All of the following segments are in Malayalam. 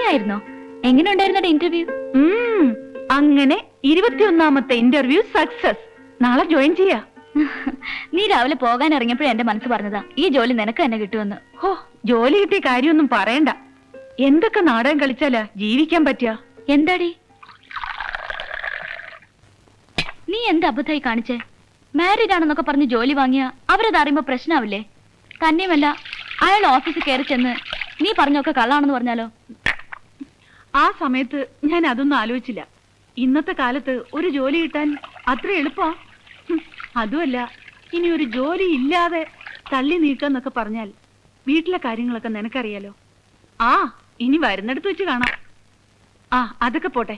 അങ്ങനെയായിരുന്നോ? എങ്ങനെ ഉണ്ടായിരുന്ന ഇന്റർവ്യൂ? അങ്ങനെ 21ാമത്തെ ഇന്റർവ്യൂ സക്സസ്. നാളെ ജോയിൻ ചെയ്യാ. നീ രാവിലെ പോകാൻ ഇറങ്ങിയപ്പോഴേ എന്റെ മനസ്സ് പറഞ്ഞതാ ഈ ജോലി നിനക്ക് തന്നെ കിട്ടുമെന്ന്. ഹോ, ജോലി കിട്ടിയ കാര്യമൊന്നും പറയണ്ട. എന്തൊക്കെ നാടകം കളിച്ചാലാ ജീവിക്കാൻ പറ്റുക? എന്താടി നീ എന്ത് അബദ്ധമായി കാണിച്ചേ? മാരീഡ് ആണെന്നൊക്കെ പറഞ്ഞ് ജോലി വാങ്ങിയ അവരത് അറിയുമ്പോ പ്രശ്നാവില്ലേ? തന്നെയുമല്ല, അയാൾ ഓഫീസിൽ കയറി ചെന്ന് നീ പറഞ്ഞൊക്കെ കള്ളാണെന്ന് പറഞ്ഞാലോ? ആ സമയത്ത് ഞാൻ അതൊന്നും ആലോചിച്ചില്ല. ഇന്നത്തെ കാലത്ത് ഒരു ജോലി കിട്ടാൻ അത്ര എളുപ്പാ? അതുമല്ല, ഇനി ഒരു ജോലി ഇല്ലാതെ തള്ളി നീക്കാന്നൊക്കെ പറഞ്ഞാൽ വീട്ടിലെ കാര്യങ്ങളൊക്കെ നിനക്കറിയാലോ. ആ, ഇനി വരുന്നിടത്ത് വെച്ച് കാണാം. ആ, അതൊക്കെ പോട്ടെ.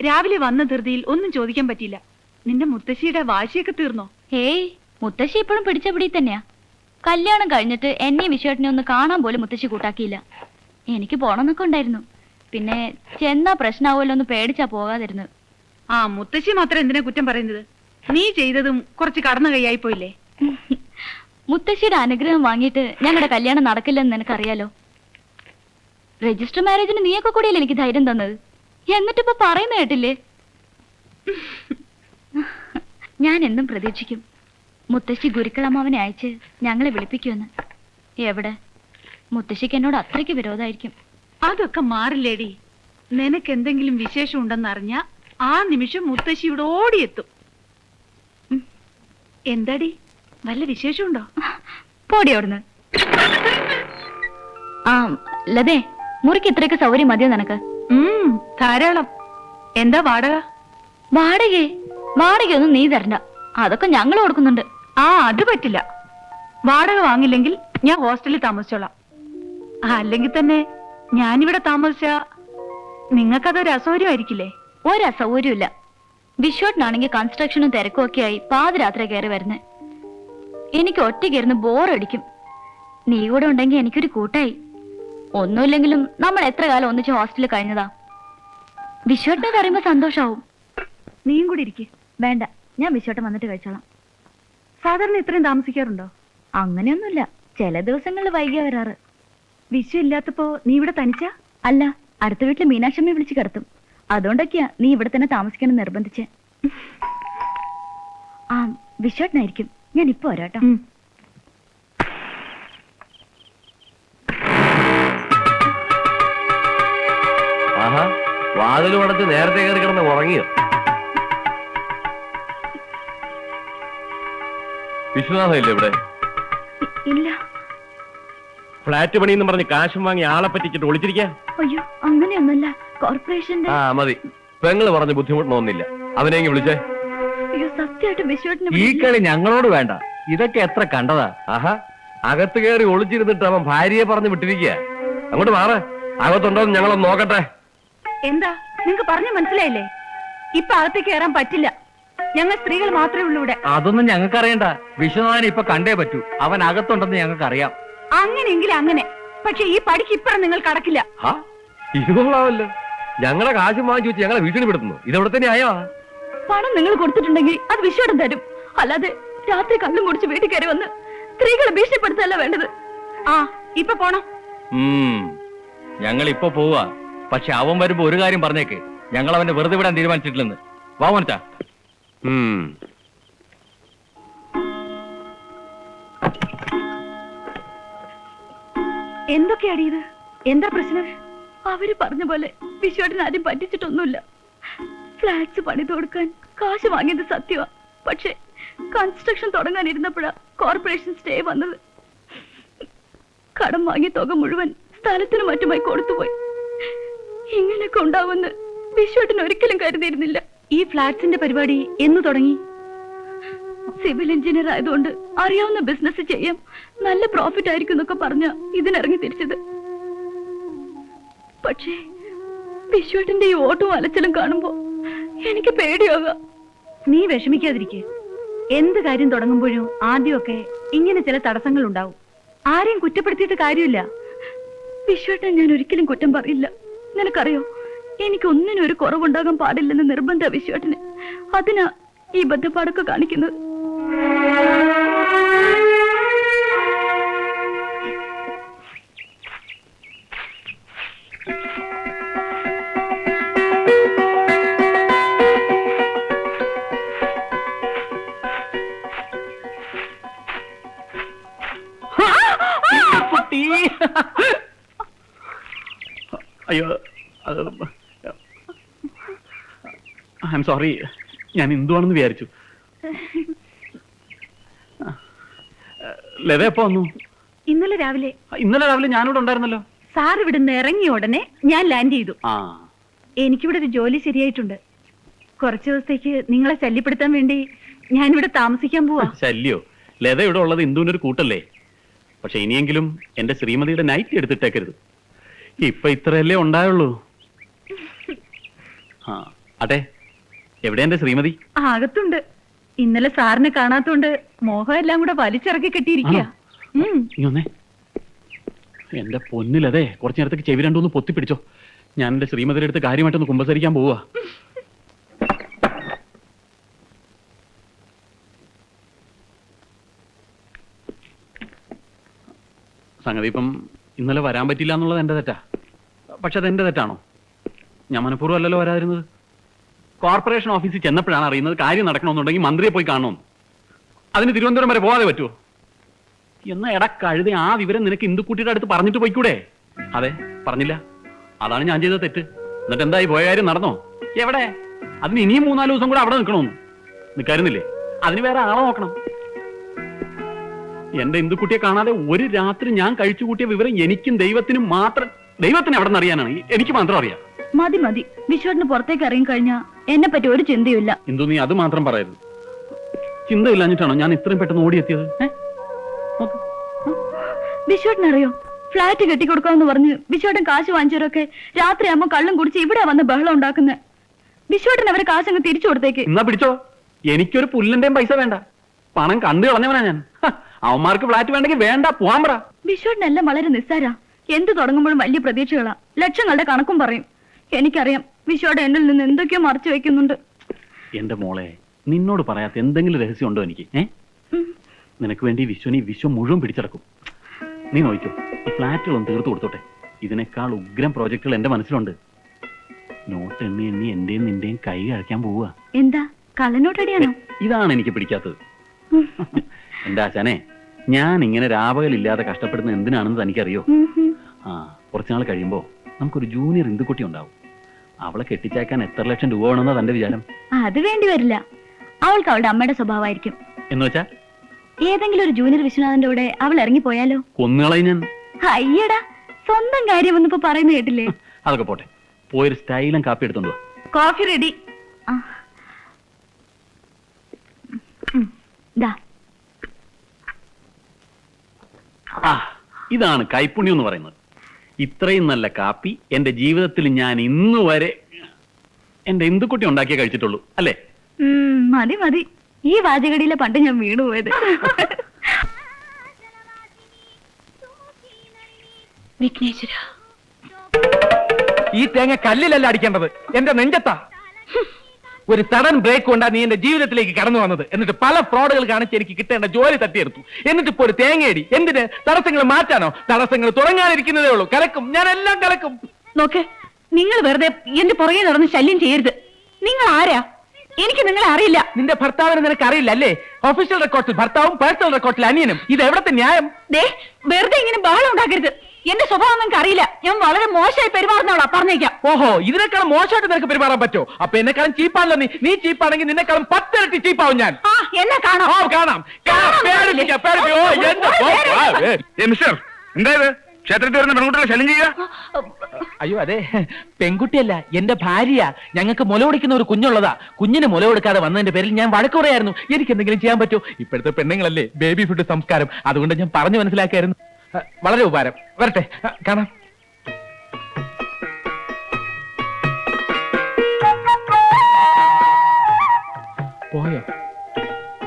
രാവിലെ വന്ന ധൃതിയിൽ ഒന്നും ചോദിക്കാൻ പറ്റിയില്ല. നിന്റെ മുത്തശ്ശിയുടെ വാശിയൊക്കെ തീർന്നോ? ഹേയ്, മുത്തശ്ശി ഇപ്പോഴും പിടിച്ച പിടി തന്നെയാ. കല്യാണം കഴിഞ്ഞിട്ട് എന്നെയും വിശ്വട്ടിനെ ഒന്ന് കാണാൻ പോലും മുത്തശ്ശി കൂട്ടാക്കിയില്ല. എനിക്ക് പോണമെന്നൊക്കെ ഉണ്ടായിരുന്നു. പിന്നെ ചെന്നാ പ്രശ്നമാവുമല്ലോ എന്ന് പേടിച്ചാ പോകാതിരുന്നത്. ആ, മുത്തശ്ശി മാത്രം എന്തിനാ കുറ്റം പറയുന്നത്? നീ ചെയ്തതും കുറച്ച് കടന്നു കൈയായി പോയില്ലേ? മുത്തശ്ശിയുടെ അനുഗ്രഹം വാങ്ങിയിട്ട് ഞങ്ങളുടെ കല്യാണം നടക്കില്ലെന്ന് നിനക്കറിയാലോ. രജിസ്റ്റർ മാരേജിന് നീയൊക്കെ കൂടിയല്ലേ എനിക്ക് ധൈര്യം തന്നത്. എന്നിട്ടിപ്പോ പറയുന്ന കേട്ടില്ലേ? ഞാൻ എന്തും പ്രതീക്ഷിക്കും മുത്തശ്ശി ഗുരുക്കളമ്മാവനെ അയച്ച് ഞങ്ങളെ വിളിപ്പിക്കുമെന്ന്. എവിടെ, മുത്തശ്ശിക്ക് എന്നോട് അത്രയ്ക്ക് വിരോധമായിരിക്കും. അതൊക്കെ മാറില്ലേടി. നിനക്ക് എന്തെങ്കിലും വിശേഷം ഉണ്ടെന്നറിഞ്ഞ ആ നിമിഷം മുത്തശ്ശി ഇവിടെ ഓടിയെത്തും. എന്താടി, വല്ല വിശേഷമുണ്ടോ? പോടി അവിടുന്ന്. ആ ലതേ, മുറിക്ക് ഇത്രയൊക്കെ സൗകര്യം മതിയോ നിനക്ക്? ധാരാളം. എന്താ വാടക? വാടകയൊന്നും നീ തരണ്ട, അതൊക്കെ ഞങ്ങൾ കൊടുക്കുന്നുണ്ട്. ആ, അത് പറ്റില്ല. വാടക വാങ്ങില്ലെങ്കിൽ ഞാൻ ഹോസ്റ്റലിൽ താമസിച്ചോളാം. അല്ലെങ്കിൽ തന്നെ ഞാനിവിടെ താമസിച്ച നിങ്ങൾക്കതൊരു അസൗകര്യമായിരിക്കില്ലേ? ഒരസൗകര്യമില്ല. വിശ്വട്ടിനാണെങ്കിൽ കൺസ്ട്രക്ഷനും തിരക്കും ഒക്കെ ആയി പാതിരാത്രി കയറി വരുന്നേ. എനിക്ക് ഒറ്റയ്ക്കിരുന്ന് ബോറടിക്കും. നീ കൂടെ ഉണ്ടെങ്കിൽ എനിക്കൊരു കൂട്ടായി. ഒന്നുമില്ലെങ്കിലും നമ്മൾ എത്ര കാലം ഒന്നിച്ച് ഹോസ്റ്റലിൽ കഴിഞ്ഞതാ. വിശ്വട്ടിനെ അറിയുമ്പോ സന്തോഷാവും. നീയും കൂടി ഇരിക്കെ. വേണ്ട, ഞാൻ വിശ്വട്ടം വന്നിട്ട് കഴിച്ചോളാം. സാധാരണ ഇത്രയും താമസിക്കാറുണ്ടോ? അങ്ങനെയൊന്നുമില്ല, ചില ദിവസങ്ങളിൽ വൈകിയ വരാറ്. വിശ്വ ഇല്ലാത്തപ്പോ നീ ഇവിടെ തനിച്ചാ? അല്ല, അടുത്ത വീട്ടിൽ മീനാക്ഷമ്മയെ വിളിച്ച് കിടത്തും. അതുകൊണ്ടൊക്കെയാ നീ ഇവിടെ തന്നെ താമസിക്കണം നിർബന്ധിച്ച്. ആ, വിശ്വട്ടനായിരിക്കും. ഞാൻ ഇപ്പൊ വരാട്ടോ. വാതിൽ അടച്ച് നേരത്തെ കയറി കിടന്ന് ഉറങ്ങിയോ? വിശ്വനാഥ ഇല്ലേ ഇവിടെ? ഇല്ല. ഫ്ലാറ്റ് പണിയെന്ന് പറഞ്ഞ് കാശും വാങ്ങി ആളെ പറ്റിച്ചിട്ട് ഒളിച്ചിരിക്കാം. അയ്യോ, അങ്ങനെയൊന്നുമല്ല. കോർപ്പറേഷന്റെ. ആ മതി, പെങ്ങള് പറഞ്ഞ് ബുദ്ധിമുട്ടൊന്നുമില്ല. അവനെങ്കിൽ വിളിച്ചേ. അയ്യോ, സത്യമായിട്ട് വിശ്വട്ടിന് ഈ കളി ഞങ്ങളോട് വേണ്ട. ഇതൊക്കെ എത്ര കണ്ടതാ. ആഹാ, അകത്ത് കയറി ഒളിച്ചിരുന്നിട്ട് അവൻ ഭാര്യയെ പറഞ്ഞ് വിട്ടിരിക്കുക. അങ്ങോട്ട് മാറ, അകത്തുണ്ടോന്ന് ഞങ്ങളൊന്ന് നോക്കട്ടെ. എന്താ, നിങ്ങക്ക് പറഞ്ഞു മനസ്സിലായില്ലേ? ഇപ്പൊ അകത്തേക്ക് കയറാൻ പറ്റില്ല. ഞങ്ങൾ സ്ത്രീകൾ മാത്രമേ ഉള്ളൂ ഇവിടെ. അതൊന്നും ഞങ്ങൾക്ക് അറിയണ്ട. വിശ്വനാഥനെ ഇപ്പൊ കണ്ടേ പറ്റൂ. അവൻ അകത്തുണ്ടെന്ന് ഞങ്ങൾക്ക് അറിയാം. അങ്ങനെയെങ്കിൽ അങ്ങനെ. പക്ഷെ ഈ പടിക്ക് ഇപ്പഴും നിങ്ങൾ കടക്കില്ല. ഇത് കൊള്ളാമല്ലോ. ഞങ്ങളെ കാശും വാങ്ങിച്ചു വെച്ച് ഞങ്ങളെ വീട്ടിൽ വിടുന്നു. ഇതെവിടെ തന്നെ ആയോ? പണം നിങ്ങൾ കൊടുത്തിട്ടുണ്ടെങ്കിൽ അത് വിശ്വടം തരും. അല്ലാതെ രാത്രി കള്ളും കുടിച്ച് വീട്ടിൽ കയറി വന്ന് സ്ത്രീകളെ ഭീഷണിപ്പെടുത്തല്ല വേണ്ടത്. ആ, ഇപ്പൊ പോണം. ഞങ്ങൾ ഇപ്പൊ പോവാ. പക്ഷെ അവൻ വരുമ്പോ ഒരു കാര്യം പറഞ്ഞേക്ക്, ഞങ്ങൾ അവനെ വെറുതെ വിടാൻ തീരുമാനിച്ചിട്ടില്ലെന്ന്. വാ മോനിച്ചാ. എന്തൊക്കെയാടി ഇത്? എന്താ പ്രശ്നം? അവര് പറഞ്ഞ പോലെ വിശ്വട്ടിന് ആരും പറ്റിച്ചിട്ടൊന്നുമില്ല. ഫ്ലാറ്റ്സ് പണിത് കൊടുക്കാൻ കാശ് വാങ്ങിയത് സത്യമാ. പക്ഷെ കൺസ്ട്രക്ഷൻ തുടങ്ങാനിരുന്നപ്പോഴാ കോർപ്പറേഷൻ സ്റ്റേ വന്നത്. കടം വാങ്ങിയ തുക മുഴുവൻ സ്ഥലത്തിനും മറ്റുമായി കൊടുത്തുപോയി. ഇങ്ങനെയൊക്കെ ഉണ്ടാവുമെന്ന് വിശ്വട്ടിന് ഒരിക്കലും കരുതിയിരുന്നില്ല. ഈ ഫ്ലാറ്റ്സിന്റെ പരിപാടി എന്ന് തുടങ്ങി? സിവിൽ എഞ്ചിനീയർ ആയതുകൊണ്ട് അറിയാവുന്ന ബിസിനസ് ചെയ്യാം, നല്ല പ്രോഫിറ്റ് ആയിരിക്കും എന്നൊക്കെ പറഞ്ഞ ഇതിനിറങ്ങി തിരിച്ചത്. പക്ഷേ വിശ്വട്ടിന്റെ ഈ ഓട്ടവും അലച്ചിലും കാണുമ്പോ എനിക്ക് പേടിയാകാം. നീ വിഷമിക്കാതിരിക്കെ. എന്ത് കാര്യം തുടങ്ങുമ്പോഴും ആദ്യമൊക്കെ ഇങ്ങനെ ചില തടസ്സങ്ങൾ ഉണ്ടാവും. ആരെയും കുറ്റപ്പെടുത്തിയിട്ട് കാര്യമില്ല. വിശ്വട്ടൻ ഞാൻ ഒരിക്കലും കുറ്റം പറയില്ല. നിനക്കറിയോ, എനിക്കൊന്നിനും ഒരു കുറവുണ്ടാകാൻ പാടില്ലെന്ന് നിർബന്ധ വിശ്വട്ടന്. അതിനാ ഈ ബദ്ധപ്പാടൊക്കെ കാണിക്കുന്നത്. അയ്യോ അത് ഐ എം സോറി, ഞാൻ എന്തുവാണെന്ന് വിചാരിച്ചു. ലത എപ്പോ വന്നു? ഇന്നലെ രാവിലെ. ഇന്നലെ രാവിലെ ഞാനിവിടെ ഉണ്ടായിരുന്നല്ലോ. സാർ ഇവിടുന്ന് ഇറങ്ങിയ ഉടനെ ഞാൻ ലാൻഡ് ചെയ്തു. ആ, എനിക്കിവിടെ ഒരു ജോലി ശരിയായിട്ടുണ്ട്. കുറച്ചു ദിവസത്തേക്ക് നിങ്ങളെ ശല്യപ്പെടുത്താൻ വേണ്ടി ഞാനിവിടെ താമസിക്കാൻ പോവാ. ശല്യോ? ലത ഇവിടെ ഉള്ളത് ഇന്ദുവിനൊരു കൂട്ടല്ലേ. പക്ഷെ ഇനിയെങ്കിലും എന്റെ ശ്രീമതിയുടെ നൈറ്റ് എടുത്തിട്ടേക്കരുത്. ഇപ്പൊ ഇത്രയല്ലേ ഉണ്ടായുള്ളൂ. ആ അതെ, എവിടെ എന്റെ ശ്രീമതി? അകത്തുണ്ട്. ഇന്നലെ സാറിനെ കാണാത്തോണ്ട് മോഹം എല്ലാം കൂടെ വലിച്ചിറക്കി കെട്ടിയിരിക്കുക. ഇങ്ങൊന്നേ, എന്റെ പൊന്നിലതെ കുറച്ചു നേരത്തേക്ക് ചെവി രണ്ടൊന്ന് പൊത്തിപ്പിടിച്ചോ. ഞാൻ എന്റെ ശ്രീമതിയുടെ അടുത്ത് കാര്യമായിട്ടൊന്ന് കുമ്പസരിക്കാൻ പോവാ. സംഗതി ഇപ്പം ഇന്നലെ വരാൻ പറ്റില്ല എന്നുള്ളത് എന്റെ തെറ്റാ. പക്ഷെ അതെന്റെ തെറ്റാണോ? ഞാൻ മനഃപൂർവ്വം അല്ലല്ലോ വരാതിരുന്നത്. കോർപ്പറേഷൻ ഓഫീസിൽ ചെന്നപ്പോഴാണ് അറിയുന്നത് കാര്യം നടക്കണമെന്നുണ്ടെങ്കിൽ മന്ത്രിയെ പോയി കാണണമെന്ന്. അതിന് തിരുവനന്തപുരം വരെ പോകാതെ പറ്റുമോ? എന്നാ കഴുതി ആ വിവരം നിനക്ക് ഇന്ദുക്കുട്ടിയുടെ അടുത്ത് പറഞ്ഞിട്ട് പോയിക്കൂടെ? അതെ, പറഞ്ഞില്ല. അതാണ് ഞാൻ ചെയ്ത തെറ്റ്. എന്നിട്ട് എന്തായി, പോയ കാര്യം നടന്നോ? എവിടെ? അതിന് ഇനിയും 3-4 ദിവസം കൂടെ അവിടെ നിൽക്കണമെന്ന് നിൽക്കാരുന്നില്ലേ? അതിന് വേറെ ആളെ നോക്കണം. എന്റെ ഇന്ദുക്കുട്ടിയെ കാണാതെ ഒരു രാത്രി ഞാൻ കഴിച്ചു കൂട്ടിയ വിവരം എനിക്കും ദൈവത്തിനും മാത്രം. ദൈവത്തിന് എവിടെ നിന്ന് അറിയാനാണ്? എനിക്ക് മാത്രം അറിയാം. മതി മതി, വിശ്വട്ടിന് പുറത്തേക്ക് ഇറങ്ങി കഴിഞ്ഞാ എന്നെ പറ്റി ഒരു ചിന്തയുമില്ല. ഇന്ദു, നീ അത് മാത്രം പറയരുത്. ചിന്തയില്ലാഞ്ഞിട്ടാണോ ഞാൻ ഇത്രയും പെട്ടെന്ന് ഓടിയെത്തിയത്? വിശ്വട്ടിനറിയോ, ഫ്ലാറ്റ് കെട്ടിക്കൊടുക്കാമെന്ന് പറഞ്ഞ് വിശ്വട്ടൻ കാശ് വാങ്ങിച്ചവരൊക്കെ രാത്രിയാകുമ്പോ കള്ളും കുടിച്ച് ഇവിടെ വന്ന് ബഹളം ഉണ്ടാക്കുന്നത്. വിശ്വട്ടൻ അവരെ കാശങ്ങ് തിരിച്ചു കൊടുത്തേക്ക്. എന്നാ പിടിച്ചോ, എനിക്കൊരു പുല്ലിന്റെയും പൈസ വേണ്ട. പണം കണ്ടു കളഞ്ഞവനാ ഞാൻ. അവന്മാർക്ക് ഫ്ലാറ്റ് വേണ്ടെങ്കിൽ വേണ്ട, പോവാൻ പറ. വിശ്വട്ടിനെല്ലാം വളരെ നിസ്സാരാ. എന്ത് തുടങ്ങുമ്പോഴും വലിയ പ്രതീക്ഷകളാ, ലക്ഷങ്ങളുടെ കണക്കും പറയും. എനിക്കറിയാം വിശ്വയുടെ എന്നിൽ നിന്ന് എന്തൊക്കെയോ മറച്ചു വെക്കുന്നുണ്ട്. എന്റെ മോളെ, നിന്നോട് പറയാത്ത എന്തെങ്കിലും രഹസ്യം ഉണ്ടോ എനിക്ക്? നിനക്ക് വേണ്ടി വിശ്വം മുഴുവൻ പിടിച്ചടക്കും. നീ നോക്കിക്കോ, ഈ ഫ്ലാറ്റുകളൊന്നും തീർത്തു കൊടുത്തോട്ടെ. ഇതിനേക്കാൾ ഉഗ്രം പ്രോജക്റ്റുകൾ എന്റെ മനസ്സിലുണ്ട്. നോട്ട് എണ്ണി എണ്ണി എന്റെയും നിന്റെയും കൈ കഴിക്കാൻ പോവുക. എന്താ, കള്ളനോട്ടടിയാണോ? ഇതാണ് എനിക്ക് പിടിക്കാത്തത്. എന്റെ ആശാനെ, ഞാൻ ഇങ്ങനെ രാപകലില്ലാതെ കഷ്ടപ്പെടുന്ന എന്തിനാണെന്ന് തനിക്കറിയോ? കുറച്ചുനാൾ കഴിയുമ്പോ നമുക്കൊരു ജൂനിയർ ഇന്ദുക്കുട്ടി ഉണ്ടാവും. അവളെ കെട്ടിച്ചേക്കാൻ എത്ര ലക്ഷം രൂപ വേണമെന്നാ തന്റെ വിചാരം? അത് വേണ്ടി വരില്ല. അവൾക്ക് അവളുടെ അമ്മയുടെ സ്വഭാവമായിരിക്കും. എന്ന് വെച്ചാ ഏതെങ്കിലും ഒരു ജൂനിയർ വിശ്വനാഥന്റെ കൂടെ അവൾ ഇറങ്ങിപ്പോയാലോ? കൊന്നുകളയും ഞാൻ. അയ്യടാ, സ്വന്തം കാര്യം ഒന്നിപ്പോ പറയുന്ന കേട്ടില്ലേ? അതൊക്കെ പോട്ടെ, പോയൊരു സ്റ്റൈലും കാപ്പി എടുത്തോണ്ട് വാ. Coffee ready. ഇതാണ് കൈപ്പുണ്യം എന്ന് പറയുന്നത്. ഇത്രയും നല്ല കാപ്പി എന്റെ ജീവിതത്തിൽ ഞാൻ ഇന്ന് വരെ എന്റെ ഇന്ദുക്കുട്ടി ഉണ്ടാക്കിയേ കഴിച്ചിട്ടുള്ളൂ, അല്ലേ? മതി മതി, ഈ വാചകടിയിലെ പണ്ട് ഞാൻ വീണുപോയത്. വിഘ്നേശ്വര, ഈ തേങ്ങ കല്ലിലല്ല അടിക്കേണ്ടത്, എന്റെ നെഞ്ചത്താ. ഒരു സഡൻ ബ്രേക്ക് കൊണ്ടാ നീ എന്റെ ജീവിതത്തിലേക്ക് കടന്നു വന്നത്. എന്നിട്ട് പല ഫ്രോഡുകൾ കാണിച്ച് എനിക്ക് കിട്ടേണ്ട ജോലി തട്ടിയെടുത്തു. എന്നിട്ട് ഇപ്പോ ഒരു തേങ്ങയടി. എന്തിന്? തടസ്സങ്ങൾ മാറ്റാനോ? തടസ്സങ്ങൾ തുടങ്ങാനിരിക്കുന്നതേ ഉള്ളൂ. കലക്കും, ഞാൻ എല്ലാം കലക്കും. നോക്ക്, നിങ്ങൾ വെറുതെ എന്റെ പുറകെ നടന്ന് ശല്യം ചെയ്യരുത്. നിങ്ങൾ ആരാ? എനിക്ക് നിങ്ങളെ അറിയില്ല. നിന്റെ ഭർത്താവിനെ നിനക്ക് അറിയില്ല അല്ലേ? ഒഫീഷ്യൽ റെക്കോർഡിൽ ഭർത്താവും പേഴ്സണൽ റെക്കോർഡിൽ അനിയനും. ഇത് എവിടത്തെ ന്യായം? വെറുതെ ഇങ്ങനെ ബഹളം ഉണ്ടാക്കരുത്. എന്റെ സ്വഭാവം നിങ്ങൾക്ക് അറിയില്ല. ഞാൻ വളരെ മോശമായി പെരുമാറുന്നവളാ, പറഞ്ഞേക്കാം. ഓഹോ, ഇതിനേക്കാളും മോശമായിട്ട് നിനക്ക് പെരുമാറാൻ പറ്റോ? അപ്പൊ എന്നെക്കാളും ചീപ്പാണല്ലോ നീ. നീ ചീപ്പാണെങ്കിൽ നിന്നെക്കാളും 10 ഇരട്ടി ചീപ്പാവും ഞാൻ. എന്നെ കാണാം. കാണാം. എന്തായത് ക്ഷേത്രത്തിൽ വരുന്ന പെൺകുട്ടികളെ ശല്യം ചെയ്യുക? അയ്യോ അതെ, പെൺകുട്ടിയല്ല, എന്റെ ഭാര്യ. ഞങ്ങൾക്ക് മുല കൊടുക്കുന്ന ഒരു കുഞ്ഞുള്ളതാ. കുഞ്ഞിന് മുല കൊടുക്കാതെ വന്നതിന്റെ പേരിൽ ഞാൻ വഴക്ക് പറയായിരുന്നു. എനിക്ക് എന്തെങ്കിലും ചെയ്യാൻ പറ്റുമോ? ഇപ്പോഴത്തെ പെണ്ണുങ്ങളല്ലേ ബേബി ഫുഡ് സംസ്കാരം. അതുകൊണ്ട് ഞാൻ പറഞ്ഞു മനസ്സിലാക്കായിരുന്നു. വളരെ ഉപകാരം. വരട്ടെ, കാണാം. പോയോ?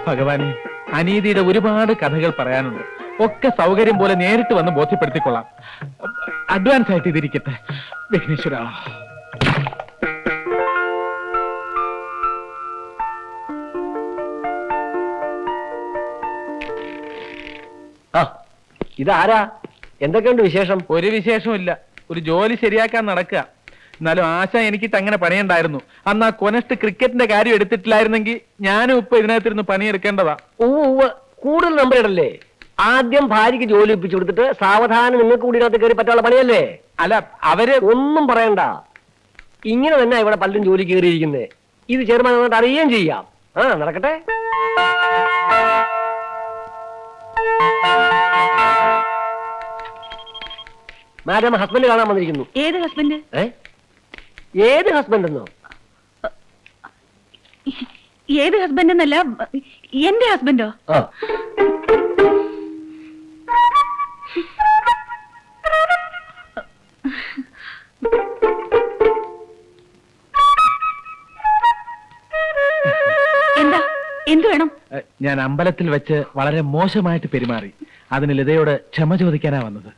ഭഗവാനെ, അനീതിയുടെ ഒരുപാട് കഥകൾ പറയാനുണ്ട്. ഒക്കെ സൗകര്യം പോലെ നേരിട്ട് വന്ന് ബോധ്യപ്പെടുത്തിക്കൊള്ളാം. അഡ്വാൻസ് ആയിട്ട് ഇതിരിക്കട്ടെ. വിഘ്നേശ്വര, ഇതാരാ? എന്തൊക്കെയുണ്ട് വിശേഷം? ഒരു വിശേഷവും ഇല്ല. ഒരു ജോലി ശരിയാക്കാൻ നടക്കുക. എന്നാലും ആശ എനിക്കിട്ട് അങ്ങനെ പണിയുണ്ടായിരുന്നു. അന്ന് ആ കൊനസ്റ്റ് ക്രിക്കറ്റിന്റെ കാര്യം എടുത്തിട്ടില്ലായിരുന്നെങ്കിൽ ഞാനും ഇപ്പൊ ഇതിനകത്തിരുന്ന് പണിയെടുക്കേണ്ടതാ. കൂടുതൽ നമ്പർ ഇടല്ലേ? ആദ്യം ഭാര്യയ്ക്ക് ജോലി ഒപ്പിച്ചു കൊടുത്തിട്ട് സാവധാനം നിങ്ങൾക്ക് കൂടി ഇതിനകത്ത് കയറി പറ്റാനുള്ള പണിയല്ലേ? അല്ല അവര് ഒന്നും പറയണ്ട. ഇങ്ങനെ തന്നെ ഇവിടെ പലരും ജോലി കയറിയിരിക്കുന്നത്. ഇത് ചെയർമാൻ വന്നിട്ട് അറിയുകയും ചെയ്യാം. നടക്കട്ടെ. മാഡം ഹസ്ബൻഡ് കാണാൻ വന്നിരിക്കുന്നു. ഏത് ഹസ്ബൻഡ്? ഏത് ഹസ്ബൻഡ് എന്നോ? ഏത് ഹസ്ബൻഡ് എന്നല്ല, എന്റെ ഹസ്ബൻഡോ? എന്താ, എന്തു വേണം? ഞാൻ അമ്പലത്തിൽ വെച്ച് വളരെ മോശമായിട്ട് പെരുമാറി. അതിന് ലതയോട് ക്ഷമ ചോദിക്കാനാ വന്നത്.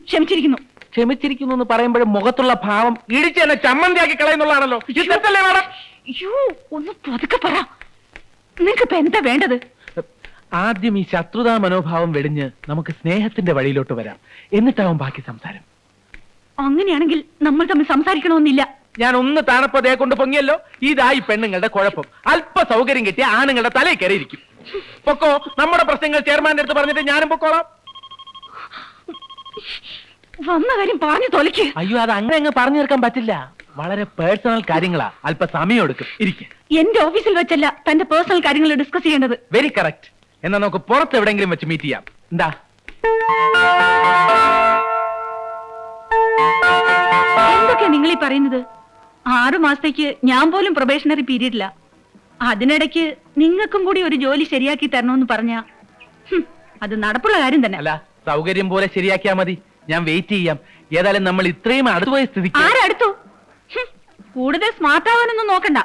ക്ഷമിച്ചിരിക്കുന്നു. ക്ഷമിച്ചിരിക്കുന്നു എന്ന് പറയുമ്പോഴും മുഖത്തുള്ള ഭാവം ഇടിച്ച് എന്നെ ചമ്മന്തിയാക്കി കളയുന്നുള്ളതാണല്ലോ. ഇതല്ലേ മാഡം? അയ്യോ, ഒന്ന് പതുക്കെ പറ. നിനക്കിപ്പോ എന്താ വേണ്ടത്? ആദ്യം ഈ ശത്രുതാ മനോഭാവം വെടിഞ്ഞ് നമുക്ക് സ്നേഹത്തിന്റെ വഴിയിലോട്ട് വരാം. എന്നിട്ടാവും ബാക്കി സംസാരം. അങ്ങനെയാണെങ്കിൽ നമ്മൾ തമ്മിൽ സംസാരിക്കണമെന്നില്ല. ഞാൻ ഒന്ന് താണപ്പതേ കൊണ്ട് പൊങ്ങിയല്ലോ. ഇതായി പെണ്ണുങ്ങളുടെ കുഴപ്പം. അല്പ സൗകര്യം കിട്ടിയ ആണുങ്ങളുടെ തലയിൽ കയറിയിരിക്കും. പൊക്കോ, നമ്മുടെ പ്രശ്നങ്ങൾ ചെയർമാന്റെ അടുത്ത് പറഞ്ഞിട്ട് ഞാനും പൊക്കോളാം. വന്ന കാര്യം പറഞ്ഞു തൊലയ്ക്ക്. അയ്യോ, അത് അങ്ങനെ അങ്ങ് പറഞ്ഞു തീർക്കാൻ പറ്റില്ല. വളരെ പേഴ്സണൽ കാര്യങ്ങളാ. അല്പ സമയം എടുക്കും. ഇരിക്കും. എന്റെ ഓഫീസിൽ വെച്ചല്ല തന്റെ പേഴ്സണൽ കാര്യങ്ങൾ ഡിസ്കസ് ചെയ്യേണ്ടത്. Very correct. എന്നാ നമുക്ക് പുറത്ത് എവിടെങ്കിലും വെച്ച് മീറ്റ് ചെയ്യാം. എന്താ? എന്തൊക്കെയാ നിങ്ങൾ ഈ പറയുന്നത്? 6 മാസത്തേക്ക് ഞാൻ പോലും പ്രൊബേഷണറി പീരീഡില്ല. അതിനിടയ്ക്ക് നിങ്ങൾക്കും കൂടി ഒരു ജോലി ശരിയാക്കി തരണമെന്ന് പറഞ്ഞ അത് നടപ്പുള്ള കാര്യം തന്നെ. അല്ല, സൗകര്യം പോലെ ശരിയാക്കിയാ മതി. ഞാൻ വെയിറ്റ് ചെയ്യാം. ഏതായാലും നമ്മൾ ഇത്രയും അടുത്തുപോയ സ്ഥിതിക്ക്. ആരടുത്തു? കൂടുതൽ സ്മാർട്ട് ആവാനൊന്നും നോക്കണ്ട.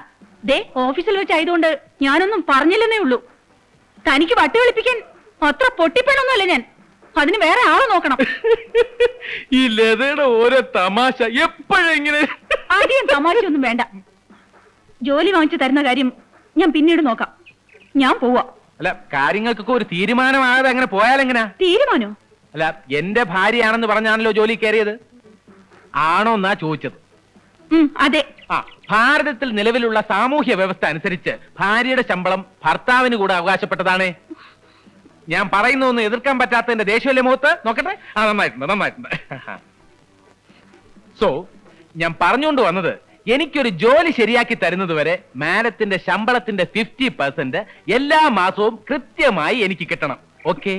ദേ, ഓഫീസിൽ വെച്ചായതുകൊണ്ട് ഞാനൊന്നും പറഞ്ഞില്ലെന്നേ ഉള്ളൂ. തനിക്ക് വട്ടി വിളിപ്പിക്കാൻ അത്ര പൊട്ടിപ്പണൊന്നുമല്ല ഞാൻ. അതിന് വേറെ ആളെ നോക്കണം. ഈ ലതയുടെ ഓരോ തമാശ എപ്പോഴെങ്ങനെ. ആദ്യം തമാശയൊന്നും വേണ്ട. ജോലി വാങ്ങിച്ചു തരുന്ന കാര്യം ഞാൻ പിന്നീട് നോക്കാം. ഞാൻ പോവാ. അല്ല, കാര്യങ്ങൾക്കൊക്കെ ഒരു തീരുമാനമാകാതെ അങ്ങനെ പോയാലെങ്ങനാ? തീരുമാനോ? അല്ല, എന്റെ ഭാര്യയാണെന്ന് പറഞ്ഞാണല്ലോ ജോലി കയറിയത്. ആണോ എന്നാ ചോദിച്ചത്. അതെ. ഭാരതത്തിൽ നിലവിലുള്ള സാമൂഹ്യ വ്യവസ്ഥ അനുസരിച്ച് ഭാര്യയുടെ ശമ്പളം ഭർത്താവിന് കൂടെ അവകാശപ്പെട്ടതാണ്. ഞാൻ പറയുന്നൊന്നും എതിർക്കാൻ പറ്റാത്തതിന്റെ ദേഷ്യമല്ലേ മുഖത്ത്? നോക്കട്ടെ. നന്നായിട്ടുണ്ട്. സോ ഞാൻ പറഞ്ഞുകൊണ്ട് വന്നത്, എനിക്കൊരു ജോലി ശരിയാക്കി തരുന്നത് വരെ മാഡത്തിന്റെ ശമ്പളത്തിന്റെ 50% എല്ലാ മാസവും കൃത്യമായി എനിക്ക് കിട്ടണം. ഓക്കെ?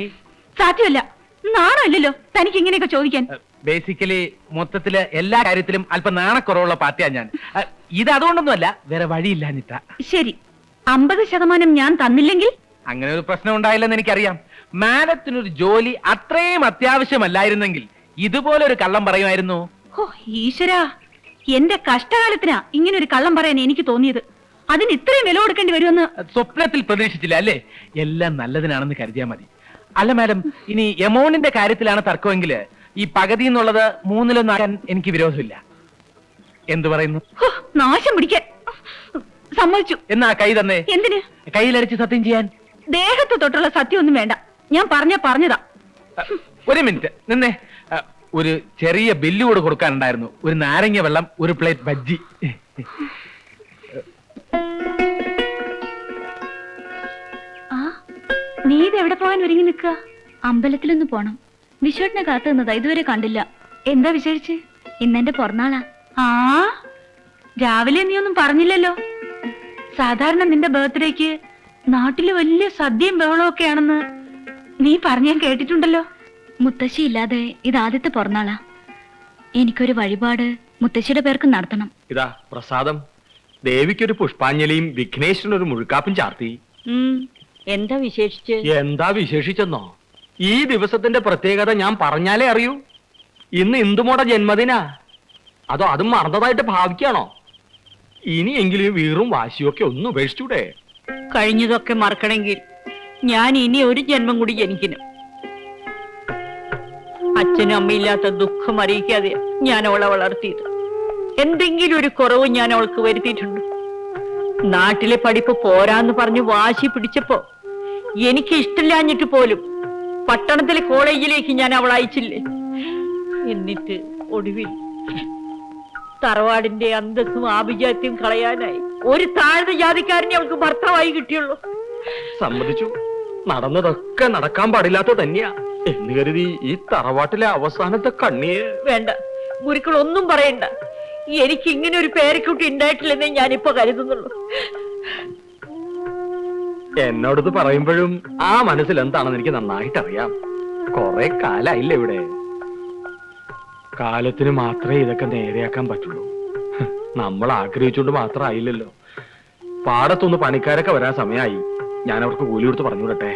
സാധ്യമല്ല. നാണല്ലോ തനിക്ക് ഇങ്ങനെയൊക്കെ ചോദിക്കാൻ. ബേസിക്കലി മൊത്തത്തില് എല്ലാ കാര്യത്തിലും അല്പം നാണക്കുറവുള്ള പാർട്ടിയാ ഞാൻ. ഇത് അതുകൊണ്ടൊന്നുമല്ല, വേറെ വഴിയില്ലാഞ്ഞിട്ടാ. ശരി, 50% ഞാൻ തന്നില്ലെങ്കിൽ? അങ്ങനെ ഒരു പ്രശ്നം ഉണ്ടായില്ലെന്ന് എനിക്കറിയാം. മാഡത്തിനൊരു ജോലി അത്രയും അത്യാവശ്യമല്ലായിരുന്നെങ്കിൽ ഇതുപോലൊരു കള്ളം പറയുമായിരുന്നു. ഓ ഈശ്വരാ, എന്റെ കഷ്ടകാലത്തിനാ ഇങ്ങനെ ഒരു കള്ളം പറയാൻ എനിക്ക് തോന്നിയത്. അതിന് ഇത്രയും വില കൊടുക്കേണ്ടി വരുമെന്ന് സ്വപ്നത്തിൽ പ്രതീക്ഷിച്ചില്ല അല്ലേ? എല്ലാം നല്ലതിനാണെന്ന് കരുതിയാൽ മതി. അല്ല മാഡം, ഇനി എമൗണ്ടിന്റെ കാര്യത്തിലാണ് തർക്കമെങ്കിൽ ഈ പകുതി എന്നുള്ളത് 3-1 എനിക്ക് വിരോധമില്ല. എന്തു പറയുന്നു? നാശം പിടിക്കാൻ. സമ്മതിച്ചു. എന്നാ കൈ തന്നെ. എന്തിന്? കയ്യിലടിച്ച് സത്യം ചെയ്യാൻ. ദേഹത്ത് തൊട്ടുള്ള സത്യം ഒന്നും വേണ്ട. ഞാൻ പറഞ്ഞതാ. ഒരു മിനിറ്റ് നിന്നെ. ഒരു ചെറിയ ബില്ല് കൂടെ കൊടുക്കാനുണ്ടായിരുന്നു. ഒരു നാരങ്ങ വെള്ളം, ഒരു പ്ലേറ്റ് ബജ്ജി. നീ ഇത് എവിടെ പോകാൻ ഒരുങ്ങി നിൽക്കുക? അമ്പലത്തിലൊന്ന് പോണം. വിഷുവിനെ കാത്തു നിന്നതാ, ഇതുവരെ കണ്ടില്ല. എന്താ വിശേഷിച്ച്? ഇന്നെന്റെ പിറന്നാളാ. രാവിലെ നീ ഒന്നും പറഞ്ഞില്ലല്ലോ. സാധാരണ നിന്റെ ബർത്ത്ഡേക്ക് നാട്ടില് വലിയ സദ്യയും ബഹളവും ഒക്കെയാണെന്ന് നീ പറഞ്ഞ ഞാൻ കേട്ടിട്ടുണ്ടല്ലോ. മുത്തശ്ശി ഇല്ലാതെ ഇത് ആദ്യത്തെ പിറന്നാളാ. എനിക്കൊരു വഴിപാട് മുത്തശ്ശിയുടെ പേർക്ക് നടത്തണം. ഇതാ പ്രസാദം. ദേവിക്കൊരു പുഷ്പാഞ്ജലിയും വിഘ്നേശ്വരനൊരു മുഴുക്കാപ്പും ചാർത്തി. എന്താ വിശേഷിച്ച്? എന്താ വിശേഷിച്ചെന്നോ? ഈ ദിവസത്തിന്റെ പ്രത്യേകത ഞാൻ പറഞ്ഞാലേ അറിയൂ. ഇന്ന് ഇന്ദുമോടെ ജന്മദിനാ. അതോ അതും മറന്നതായിട്ട് ഭാവിക്കാണോ? ഇനിയെങ്കിലും വീറും വാശിയൊക്കെ ഒന്ന് ഉപേക്ഷിച്ചൂടെ? കഴിഞ്ഞതൊക്കെ മറക്കണമെങ്കിൽ ഞാൻ ഇനി ഒരു ജന്മം കൂടി ജനിക്കണം. അച്ഛനും അമ്മയില്ലാത്ത ദുഃഖം അറിയിക്കാതെ ഞാൻ അവളെ വളർത്തിയത്. എന്തെങ്കിലും ഒരു കുറവ് ഞാൻ അവൾക്ക് വരുത്തിയിട്ടുണ്ട്. നാട്ടിലെ പഠിപ്പ് പോരാന്ന് പറഞ്ഞ് വാശി പിടിച്ചപ്പോ എനിക്ക് ഇഷ്ടമില്ലാഞ്ഞിട്ട് പോലും പട്ടണത്തിലെ കോളേജിലേക്ക് ഞാൻ അവളെ അയച്ചില്ലേ. എന്നിട്ട് ഒടുവിൽ തറവാടിന്റെ അന്തസ്സും ആഭിജാത്യം കളയാനായി ഒരു താഴ്ന്ന ജാതിക്കാരനെ അവൾക്ക് ഭർത്താവായി കിട്ടിയുള്ളൂ. സമ്മതിച്ചു. നടന്നതൊക്കെ നടക്കാൻ പാടില്ലാത്ത തന്നെയാ എന്ന് കരുതി ഈ തറവാട്ടിലെ അവസാനത്തെ കണ്ണിയെ വേണ്ട, ഗുരുക്കൾ ഒന്നും പറയണ്ട. എനിക്ക് ഇങ്ങനെ ഒരു പേരക്കുട്ടി ഉണ്ടായിട്ടില്ലെന്നേ ഞാനിപ്പോ കരുതുന്നുള്ളൂ. എന്നോടത് പറയുമ്പോഴും ആ മനസ്സിൽ എന്താണെന്ന് എനിക്ക് നന്നായിട്ട് അറിയാം. കുറെ കാലായില്ലേ ഇവിടെ. കാലത്തിന് മാത്രമേ ഇതൊക്കെ നേരെയാക്കാൻ പറ്റുള്ളൂ. നമ്മൾ ആഗ്രഹിച്ചുകൊണ്ട് മാത്രം ആയില്ലല്ലോ. പാടത്തൊന്ന് പണിക്കാരൊക്കെ വരാൻ സമയമായി. ഞാൻ അവർക്ക് കൂലി കൊടുത്ത് പറഞ്ഞു വിടട്ടെ.